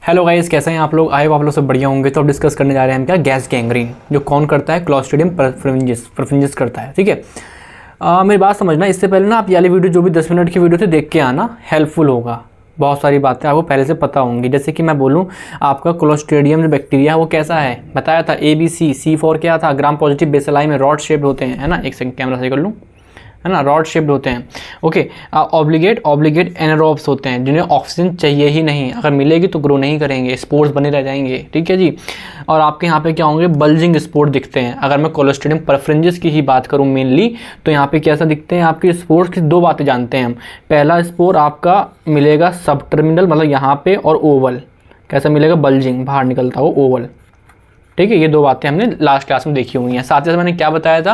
Hello guys, कैसे हैं आप लोग? आई होप आप लोग सब बढ़िया होंगे। तो अब डिस्कस करने जा रहे हैं हम क्या, गैस गैंग्रीन, जो कौन करता है? क्लॉस्ट्रिडियम परफिंजिस करता है। ठीक है, मेरी बात समझना, इससे पहले ना आप ये वाली वीडियो जो भी 10 मिनट की वीडियो थी देख के आना, हेल्पफुल होगा। बहुत सारी बातें आपको पहले से पता होंगी। जैसे कि मैं बोलूँ, आपका क्लोस्ट्रिडियम जो बैक्टीरिया है वो कैसा है, बताया था ABC, C4 क्या था, ग्राम पॉजिटिव बेसिलाई में रॉड शेप्ड होते हैं, है ना। एक सेकंड कैमरा सही कर लूँ, है ना, रॉड शेप्ड होते हैं। ओके, ऑब्लिगेट एनारोब्स होते हैं, जिन्हें ऑक्सीजन चाहिए ही नहीं, अगर मिलेगी तो ग्रो नहीं करेंगे, स्पोर्स बने रह जाएंगे। ठीक है जी। और आपके यहाँ पे क्या होंगे, बल्जिंग स्पोर दिखते हैं। अगर मैं क्लोस्ट्रिडियम परफ्रिंजिस की ही बात करूँ मेनली, तो यहाँ पे कैसा दिखते हैं आपके स्पोर्स की? दो बातें जानते हैं हम। पहला स्पोर आपका मिलेगा सब टर्मिनल, मतलब यहाँ पे, और ओवल। कैसा मिलेगा? बल्जिंग, बाहर निकलता हो ओवल। ठीक है, ये दो बातें हमने लास्ट क्लास में देखी हुई हैं। साथ ही साथ मैंने क्या बताया था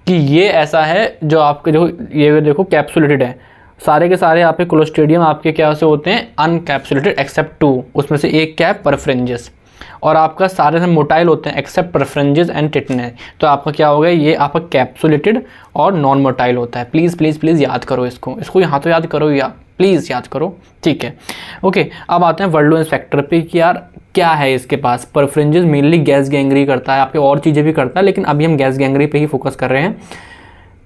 कि ये ऐसा है जो आपके ये देखो कैप्सुलेटेड है। सारे के सारे आपके क्लोस्ट्रिडियम आपके क्या से होते हैं? अनकैप्सुलेटेड एक्सेप्ट 2, उसमें से एक क्या है? परफ्रिंजिस। और आपका सारे से मोटाइल होते हैं एक्सेप्ट परफ्रिंजिस एंड टिटने। तो आपका क्या होगा, ये आपका कैप्सुलेटेड और नॉन मोटाइल होता है। प्लीज़ प्लीज़ प्लीज़ याद करो इसको यहाँ तो याद करो, या प्लीज़ याद करो। ठीक है, ओके। अब आते हैं वर्डलोइंस फैक्टर पे कि यार क्या है इसके पास। परफ्रिंजिस मेनली गैस गैंग्री करता है, आपके और चीज़ें भी करता है, लेकिन अभी हम गैस गैंग्री पे ही फोकस कर रहे हैं।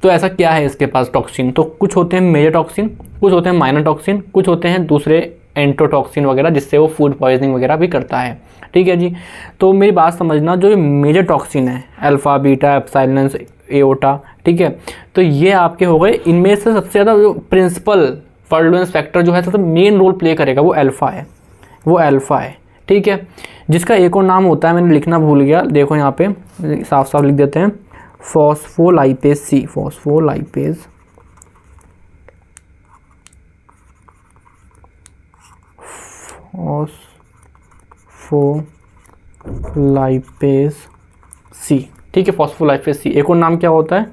तो ऐसा क्या है इसके पास टॉक्सिन? तो कुछ होते हैं मेजर टॉक्सिन, कुछ होते हैं माइनर टॉक्सिन, कुछ होते हैं दूसरे एंटोटॉक्सिन वगैरह, जिससे वो फूड पॉइजनिंग वगैरह भी करता है। ठीक है जी। तो मेरी बात समझना, जो मेजर टॉक्सिन है, अल्फा, बीटा, एप्सिलॉन, एओटा, ठीक है, तो ये आपके हो गए। इनमें से सबसे ज़्यादा जो प्रिंसिपल वर्डलोइंस फैक्टर जो है सबसे मेन रोल प्ले करेगा वो अल्फा है। ठीक है, जिसका एक और नाम होता है, मैंने लिखना भूल गया, देखो यहाँ पे साफ साफ लिख देते हैं, फॉस्फोलाइपेज C, फॉस्फोलाइपेज C। ठीक है, फॉस्फोलाइपेज C। एक और नाम क्या होता है?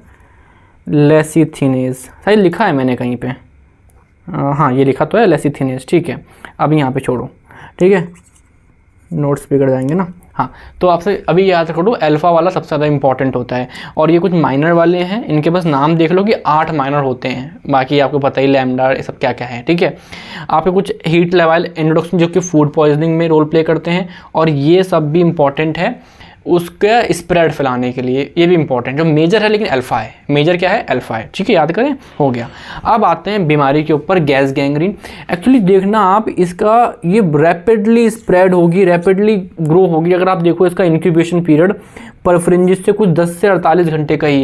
लेसिथिनेज। सही लिखा है मैंने कहीं पे? हाँ, ये लिखा तो है लेसिथिनेज। ठीक है, अब यहाँ पे छोड़ो। ठीक है, नोट्स बिगड़ जाएंगे ना। हाँ, तो आपसे अभी याद रखो, अल्फा वाला सबसे ज़्यादा इंपॉर्टेंट होता है। और ये कुछ माइनर वाले हैं, इनके बस नाम देख लो कि 8 माइनर होते हैं, बाकी आपको पता ही लैम्डा ये सब क्या क्या है। ठीक है, आपके कुछ हीट लेवल एंडोटॉक्सिन जो कि फूड पॉइजनिंग में रोल प्ले करते हैं, और ये सब भी इंपॉर्टेंट है उसका स्प्रेड फैलाने के लिए, ये भी इंपॉर्टेंट। जो मेजर है लेकिन अल्फा है, मेजर क्या है? अल्फा है। ठीक है, याद करें, हो गया। अब आते हैं बीमारी के ऊपर, गैस गैंग्रीन। एक्चुअली देखना आप, इसका ये रैपिडली स्प्रेड होगी, रैपिडली ग्रो होगी। अगर आप देखो इसका इंक्यूबेशन पीरियड परफ्रिंजिस से कुछ 10 से 48 घंटे का ही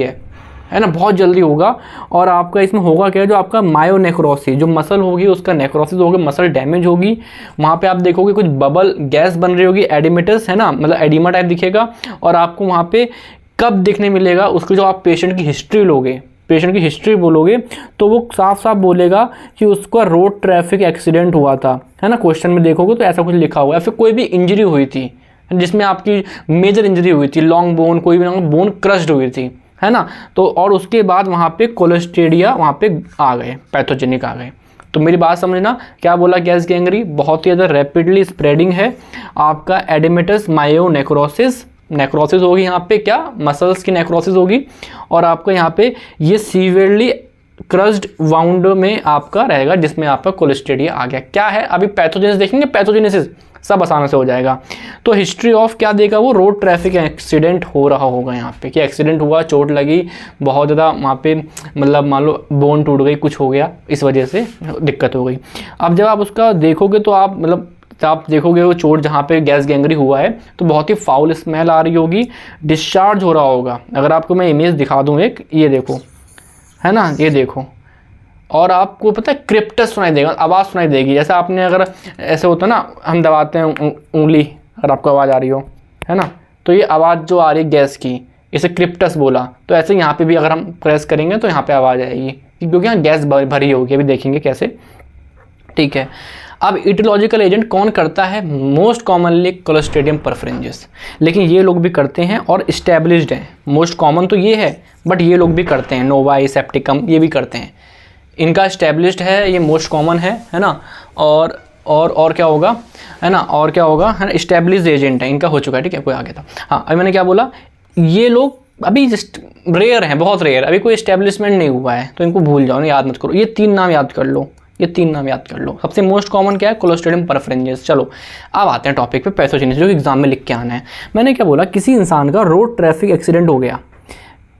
है ना, बहुत जल्दी होगा। और आपका इसमें होगा क्या, जो आपका मायोनेक्रोसिस, जो मसल होगी उसका नेक्रोसिस होगी, मसल डैमेज होगी। वहाँ पे आप देखोगे कुछ बबल गैस बन रही होगी, एडिमेटस, है ना, मतलब एडिमा टाइप दिखेगा। और आपको वहाँ पे कब देखने मिलेगा, उसको जो आप पेशेंट की हिस्ट्री लोगे, पेशेंट की हिस्ट्री बोलोगे, तो वो साफ साफ बोलेगा कि उसका रोड ट्रैफिक एक्सीडेंट हुआ था, है ना। क्वेश्चन में देखोगे तो ऐसा कुछ लिखा हुआ है। फिर कोई भी इंजरी हुई थी जिसमें आपकी मेजर इंजरी हुई थी, लॉन्ग बोन, कोई भी बोन क्रश्ड हुई थी, है ना। तो और उसके बाद वहाँ पे क्लोस्ट्रिडिया वहाँ पे आ गए, पैथोजेनिक आ गए। तो मेरी बात समझना, क्या बोला, गैस गैंग्री बहुत ही ज़्यादा रैपिडली स्प्रेडिंग है। आपका एडिमेटस मायोनेक्रोसिस, नेक्रोसिस होगी यहाँ पे, क्या मसल्स की नेक्रोसिस होगी। और आपका यहाँ पे ये सीवियरली क्रस्ड वाउंड में आपका रहेगा, जिसमें आपका क्लोस्ट्रिडिया आ गया। क्या है, अभी पैथोजेनेसिस देखेंगे, पैथोजेनेसिस सब आसानी से हो जाएगा। तो हिस्ट्री ऑफ क्या देगा वो, रोड ट्रैफिक एक्सीडेंट हो रहा होगा यहाँ पे, कि एक्सीडेंट हुआ, चोट लगी बहुत ज़्यादा वहाँ पे, मतलब मान लो बोन टूट गई, कुछ हो गया, इस वजह से दिक्कत हो गई। अब जब आप उसका देखोगे तो आप मतलब आप देखोगे वो चोट जहाँ पे गैस गैंग्री हुआ है, तो बहुत ही फाउल स्मेल आ रही होगी, डिस्चार्ज हो रहा होगा। अगर आपको मैं इमेज दिखा दूँ एक, ये देखो, है ना, ये देखो। और आपको पता है क्रिप्टस सुनाई देगा, आवाज़ सुनाई देगी। जैसे आपने अगर ऐसे होता है ना, हम दबाते हैं उंगली, अगर आपको आवाज़ आ रही हो, है ना, तो ये आवाज़ जो आ रही है गैस की, इसे क्रिप्टस बोला। तो ऐसे यहाँ पे भी अगर हम प्रेस करेंगे तो यहाँ पे आवाज़ आएगी, क्योंकि यहाँ गैस भरी होगी। अभी देखेंगे कैसे। ठीक है, अब इटियोलॉजिकल एजेंट कौन करता है? मोस्ट कॉमनली क्लोस्ट्रिडियम परफ्रिंजिस, लेकिन ये लोग भी करते हैं और इस्टेब्लिश्ड हैं। मोस्ट कॉमन तो ये है, बट ये लोग भी करते हैं, नोवाई, सेप्टिकम, ये भी करते हैं। इनका इस्टेब्लिश्ड है, ये मोस्ट कॉमन है ना। और क्या होगा, है ना, और क्या होगा, है ना, इस्टेब्लिश्ड एजेंट है, इनका हो चुका है। ठीक है, कोई आगे था। हाँ, अभी मैंने क्या बोला, ये लोग अभी जस्ट रेयर हैं, बहुत रेयर, अभी कोई इस्टेब्लिशमेंट नहीं हुआ है, तो इनको भूल जाओ, याद मत करो। ये 3 नाम याद कर लो, ये 3 नाम याद कर लो। सबसे मोस्ट कॉमन क्या है, क्लोस्ट्रिडियम परफ्रेंजिस। चलो अब आते हैं टॉपिक पे, पैथोजेनेसिस, जो एग्जाम में लिख के आना है। मैंने क्या बोला, किसी इंसान का रोड ट्रैफिक एक्सीडेंट हो गया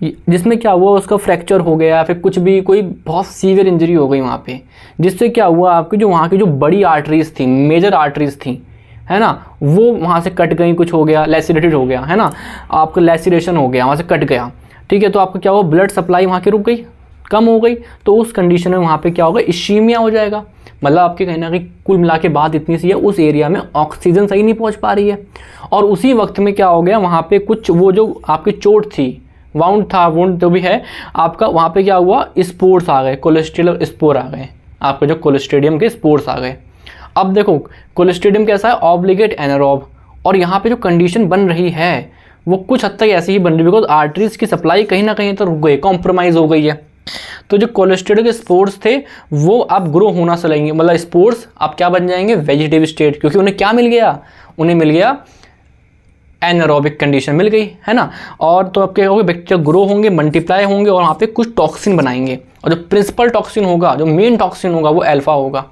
जिसमें क्या हुआ, उसका फ्रैक्चर हो गया, फिर कुछ भी कोई बहुत सीवियर इंजरी हो गई वहाँ पे, जिससे क्या हुआ, आपकी जो वहाँ की जो बड़ी आर्टरीज थी, मेजर आर्टरीज थी, है ना, वो वहाँ से कट गई, कुछ हो गया, लैसिरेटेड हो गया, है ना, आपका लैसिरेशन हो गया, वहाँ से कट गया, ठीक है, तो आपका क्या हुआ, ब्लड सप्लाई वहाँ की रुक गई, कम हो गई, तो उस कंडीशन में वहाँ पे क्या होगा, इश्कीमिया हो जाएगा। मतलब आपके कहीं ना कहीं कुल मिला के बात इतनी सी है, उस एरिया में ऑक्सीजन सही नहीं पहुँच पा रही है, और उसी वक्त में क्या हो गया, वहाँ पे कुछ वो जो आपकी चोट थी, वुंड जो भी है आपका, वहाँ पे क्या हुआ, स्पोर्स आ गए, कोलेस्ट्रॉल स्पोर आ गए, आपके जो कोलेस्ट्रिडियम के स्पोर्स आ गए। अब देखो कोलेस्ट्रिडियम कैसा है, ऑब्लिगेट एनारोब, और यहाँ पे जो कंडीशन बन रही है वो कुछ हद तक ऐसी ही बन रही है, बिकॉज आर्टरीज की सप्लाई कहीं ना कहीं तो रुक गई, कॉम्प्रोमाइज़ हो गई है। तो जो कोलेस्ट्रिडियम के स्पोर्स थे वो अब ग्रो होना चलेंगे, मतलब स्पोर्स अब क्या बन जाएंगे, वेजिटेटिव स्टेट, क्योंकि उन्हें क्या मिल गया, उन्हें मिल गया एनारोबिक कंडीशन मिल गई, है ना। और तो अब क्या होगा, बैक्टीरिया ग्रो होंगे, मल्टीप्लाई होंगे, और वहाँ पे कुछ टॉक्सिन बनाएंगे, और जो प्रिंसिपल टॉक्सिन होगा, जो मेन टॉक्सिन होगा, वो अल्फा होगा।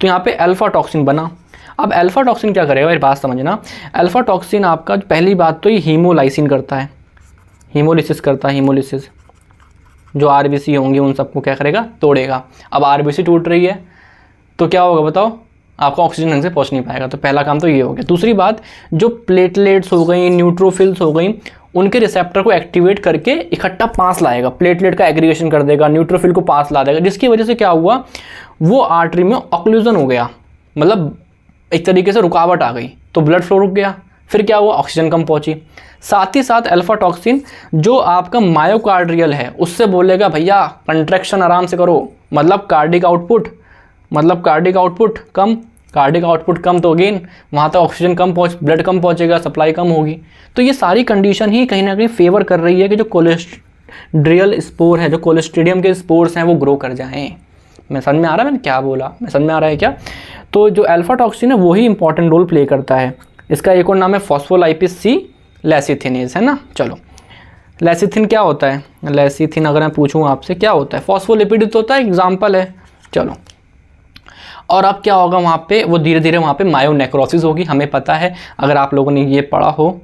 तो यहाँ पे अल्फा टॉक्सिन बना। अब अल्फा टॉक्सिन क्या करेगा, मेरी बात समझना, अल्फा टॉक्सिन आपका पहली बात तो ये हीमोलाइसिन करता है, हीमोलिसिस करता है, हीमोलिसिस, जो आरबीसी होंगी उन सबको क्या करेगा, तोड़ेगा। अब आरबीसी टूट रही है तो क्या होगा बताओ, आपका ऑक्सीजन ढंग से पहुंच नहीं पाएगा, तो पहला काम तो ये हो गया। दूसरी बात, जो प्लेटलेट्स हो गई, न्यूट्रोफिल्स हो गई, उनके रिसेप्टर को एक्टिवेट करके इकट्ठा पास लाएगा, प्लेटलेट का एग्रीगेशन कर देगा, न्यूट्रोफिल को पास ला देगा, जिसकी वजह से क्या हुआ, वो आर्टरी में ऑक्लूजन हो गया, मतलब एक तरीके से रुकावट आ गई, तो ब्लड फ्लो रुक गया, फिर क्या हुआ, ऑक्सीजन कम पहुंची। साथ ही साथ अल्फा टॉक्सिन जो आपका मायोकार्डियल है उससे बोलेगा भैया कंट्रैक्शन आराम से करो, मतलब कार्डिक आउटपुट कम, कार्डिक आउटपुट कम, तो अगेन वहाँ तक ऑक्सीजन कम ब्लड कम पहुँचेगा, सप्लाई कम होगी। तो ये सारी कंडीशन ही कहीं ना कहीं फेवर कर रही है कि जो कोलेस्ट्रियल स्पोर है, जो कोलेस्ट्रिडियम के स्पोर्स हैं वो ग्रो कर जाएँ। मैं समझ में आ रहा है, मैंने क्या बोला, मैं समझ में आ रहा है क्या। तो जो अल्फा टॉक्सिन है वही इंपॉर्टेंट रोल प्ले करता है। इसका एक और नाम है फॉस्फोलाइपिस सी लैसिथिनेज, है ना। चलो लैसिथिन क्या होता है, लैसिथिन अगर मैं पूछूं आपसे क्या होता है, फॉस्फोलिपिड तो होता है, एग्जाम्पल है। चलो और अब क्या होगा, वहाँ पे वो धीरे धीरे वहाँ पे मायोनेक्रोसिस होगी, हमें पता है, अगर आप लोगों ने ये पढ़ा हो,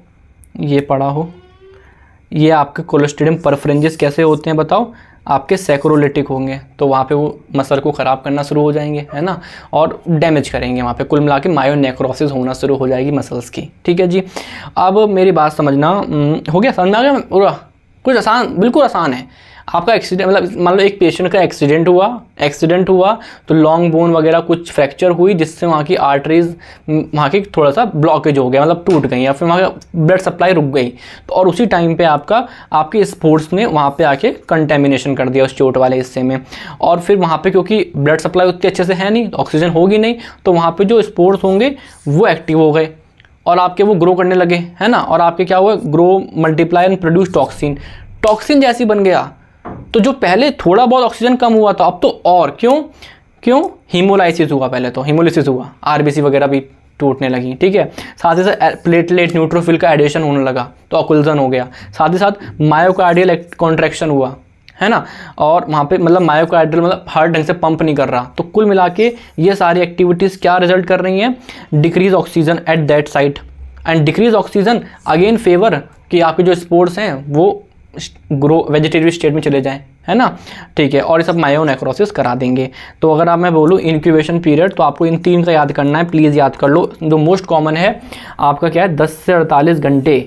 ये आपके कोलेस्ट्रिडियम परफ्रेंजिस कैसे होते हैं बताओ, आपके सैक्रोलिटिक होंगे, तो वहाँ पे वो मसल को ख़राब करना शुरू हो जाएंगे, है ना, और डैमेज करेंगे, वहाँ पे कुल मिला के मायोनेक्रोसिस होना शुरू हो जाएगी मसल्स की। ठीक है जी, अब मेरी बात समझना, हो गया, समझ में आ गया पूरा, कुछ आसान, बिल्कुल आसान है। आपका एक्सीडेंट, मतलब मान लो एक पेशेंट का एक्सीडेंट हुआ तो लॉन्ग बोन वगैरह कुछ फ्रैक्चर हुई, जिससे वहाँ की आर्टरीज, वहाँ की थोड़ा सा ब्लॉकेज हो गया, मतलब टूट गई, या फिर वहाँ का ब्लड सप्लाई रुक गई, तो और उसी टाइम पे आपके स्पोर्ट्स ने वहाँ पे आके कंटेमिनेशन कर दिया उस चोट वाले हिस्से में, और फिर वहाँ पे क्योंकि ब्लड सप्लाई उतनी अच्छे से है नहीं, तो ऑक्सीजन होगी नहीं, तो वहाँ पे जो स्पोर्ट्स होंगे वो एक्टिव हो गए और आपके वो ग्रो करने लगे, है ना, और आपके क्या हुआ, grow, multiply and produce toxin जैसी बन गया। तो जो पहले थोड़ा बहुत ऑक्सीजन कम हुआ था, अब तो और क्यों हीमोलाइसिस हुआ, पहले तो हीमोलिसिस हुआ, आरबीसी वगैरह भी टूटने लगी, ठीक है, साथ ही साथ प्लेटलेट न्यूट्रोफिल का एडिशन होने लगा, तो ऑक्लूजन हो गया, साथ ही साथ मायोकार्डियल कॉन्ट्रैक्शन हुआ, है ना, और वहाँ पे मतलब मायोकार्डियल मतलब हार्ट ढंग से पंप नहीं कर रहा। तो कुल मिला के ये सारी एक्टिविटीज़ क्या रिजल्ट कर रही हैं, decrease oxygen at that site, and decrease oxygen again favour कि आपके जो स्पोर्ट्स हैं वो ग्रो वेजिटेटिव स्टेट में चले जाएं, है ना, ठीक है, और ये सब मायोनेक्रोसिस करा देंगे। तो अगर आप मैं बोलूँ इंक्यूबेशन पीरियड, तो आपको इन 3 का याद करना है, प्लीज़ याद कर लो। जो मोस्ट कॉमन है आपका क्या है, 10 से 48 घंटे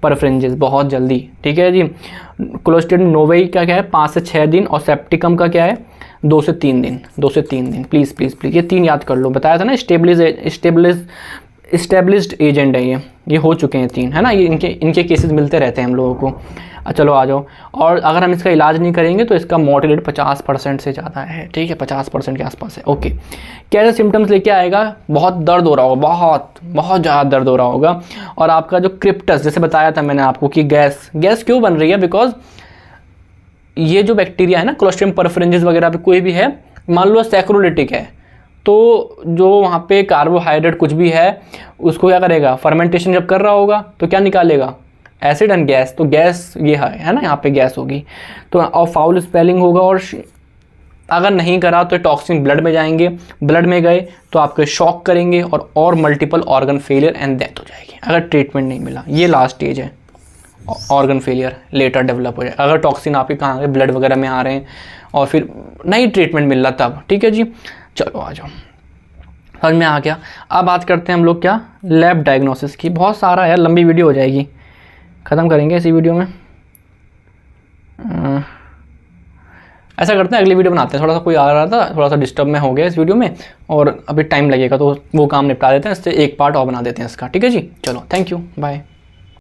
परफ्रेंजिस, बहुत जल्दी, ठीक है जी। क्लोस्ट्रिडियम नोवेई का क्या है, 5 से 6 दिन, और सेप्टिकम का क्या है, 2 से 3 दिन। प्लीज़ ये 3 याद कर लो, बताया था ना, इस्टेब्लिश्ड एजेंट है ये हो चुके हैं 3, है ना, ये इनके केसेस मिलते रहते हैं हम लोगों को। चलो आ जाओ, और अगर हम इसका इलाज नहीं करेंगे तो इसका मोर्टेलिटी रेट 50% से ज़्यादा है, ठीक है, 50% के आसपास है। ओके, कैसे सिम्टम्स लेके आएगा, बहुत दर्द हो रहा होगा, बहुत ज़्यादा दर्द हो रहा होगा, और आपका जो क्रिप्टस, जैसे बताया था मैंने आपको कि गैस क्यों बन रही है, बिकॉज ये जो बैक्टीरिया है ना, क्लोस्ट्रिडियम परफ्रेंजिस वगैरह पे कोई भी है, मान लो सैक्रोलिटिक है, तो जो वहाँ पे कार्बोहाइड्रेट कुछ भी है उसको क्या करेगा, फर्मेंटेशन जब कर रहा होगा तो क्या निकालेगा, एसिड एंड गैस, तो गैस ये है ना, यहाँ पे गैस होगी, तो और फाउल स्पेलिंग होगा, और अगर नहीं करा तो टॉक्सिन ब्लड में जाएंगे, ब्लड में गए तो आपके शॉक करेंगे और multiple organ failure and death हो जाएगी अगर ट्रीटमेंट नहीं मिला। ये लास्ट स्टेज है, ऑर्गन फेलियर लेटर डेवलप हो जाए अगर टॉक्सिन आपके कहाँ गए, ब्लड वगैरह में आ रहे हैं और फिर नहीं ट्रीटमेंट मिल रहा तब। ठीक है जी, चलो आ जाओ, समझ में आ गया। अब बात करते हैं हम लोग क्या, लैब डायग्नोसिस की। बहुत सारा है, लंबी वीडियो हो जाएगी, ख़त्म करेंगे इसी वीडियो में। ऐसा करते हैं अगली वीडियो बनाते हैं, थोड़ा सा कोई आ रहा था, थोड़ा सा डिस्टर्ब में हो गया इस वीडियो में और अभी टाइम लगेगा तो वो काम निपटा देते हैं, इससे एक पार्ट और बना देते हैं इसका। ठीक है जी, चलो थैंक यू, बाय।